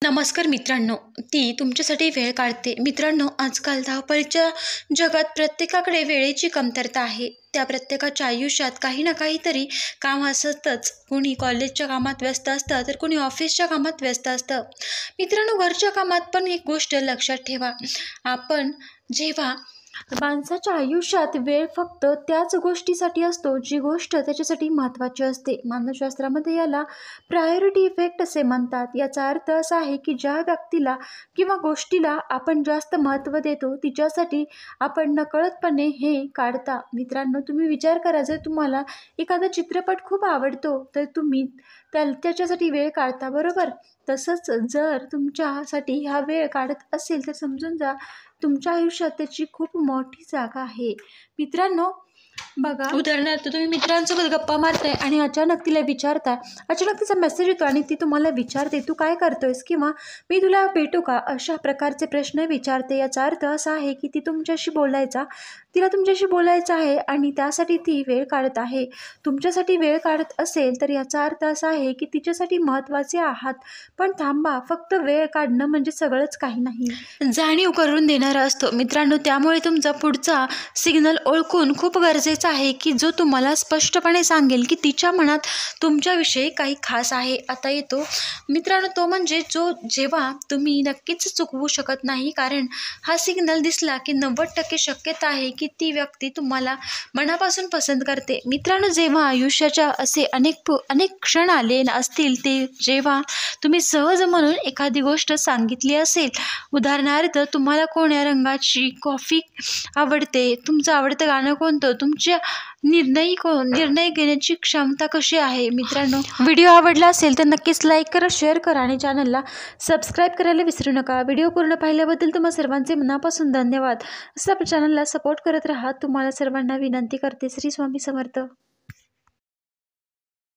नमस्कार मित्रांनो, ती तुमच्यासाठी वेळ काढते. मित्रांनो, आजकाल धावपळीच्या जगात प्रत्येकाकडे वेळेची कमतरता आहे. त्या प्रत्येकाच्या आयुष्यात काही ना काहीतरी काम असतंच. कुणी कॉलेजच्या कामात व्यस्त असतं, तर कुणी ऑफिसच्या कामात व्यस्त असतं. मित्रांनो, घरच्या कामात पण एक गोष्ट लक्षात ठेवा. आपण जेव्हा माणसाच्या आयुष्यात वेळ फक्त त्याच गोष्टीसाठी असतो जी गोष्ट त्याच्यासाठी महत्त्वाची असते. मानसशास्त्रामध्ये याला प्रायोरिटी इफेक्ट असे म्हणतात. याचा अर्थ असा आहे की ज्या व्यक्तीला किंवा गोष्टीला आपण जास्त महत्त्व देतो तिच्यासाठी आपण नकळतपणे हे काढता. मित्रांनो, तुम्ही विचार करा, जर तुम्हाला एखादा चित्रपट खूप आवडतो तर तुम्ही त्याच्यासाठी वेळ काढता, बरोबर? तसंच जर तुमच्यासाठी हा वेळ काढत असेल तर समजून जा तुमच्या आयुष्यात त्याची खूप मोठी जागा आहे. मित्रांनो, बघा, उदाहरणार्थ तुम्ही मित्रांसोबत गप्पा मारताय आणि अचानक तिला विचारताय, अचानक तिचा मेसेज येतो आणि ती तुम्हाला विचारते, तू काय करतोयस, किंवा मी तुला भेटू का, अशा प्रकारचे प्रश्न विचारते. याचा अर्थ असा आहे की तिला तुमच्याशी बोलायचं आहे आणि त्यासाठी ती वेळ काढत आहे. तुमच्यासाठी वेळ काढत असेल तर याचा अर्थ असा आहे की तिच्यासाठी महत्त्वाचे आहात. पण थांबा, फक्त वेळ काढणं म्हणजे सगळंच काही नाही. जाणीव करून देणारा असतो मित्रांनो. त्यामुळे तुमचा पुढचा सिग्नल ओळखून खूप गरजेचं आहे की जो तुम्हाला स्पष्टपणे सांगेल की तिच्या मनात तुमच्याविषयी काही खास आहे. आता येतो मित्रांनो तो म्हणजे जेव्हा तुम्ही नक्कीच चुकवू शकत नाही, कारण हा सिग्नल दिसला की 90% शक्यता आहे की ती व्यक्ती तुम्हाला मनापासून पसंत करते. मित्रांनो, जेव्हा आयुष्याच्या असे अनेक क्षण आले असतील ते जेव्हा तुम्ही सहज म्हणून एखादी गोष्ट सांगितली असेल. उदाहरणार्थ, तुम्हाला कोण्या रंगाची कॉफी आवडते, तुमचं आवडतं गाणं कोणतं, तुमच्या निर्णय घेण्याची क्षमता कशी आहे. मित्रांनो, व्हिडिओ आवडला असेल तर नक्कीच लाईक करा, शेअर करा आणि चॅनलला सबस्क्राईब करायला विसरू नका. व्हिडिओ पूर्ण पाहिल्याबद्दल तुम्हा सर्वांचे मनापासून धन्यवाद. असं आपल्या चॅनलला सपोर्ट करत राहा. तुम्हाला सर्वांना विनंती करते. श्री स्वामी समर्थ.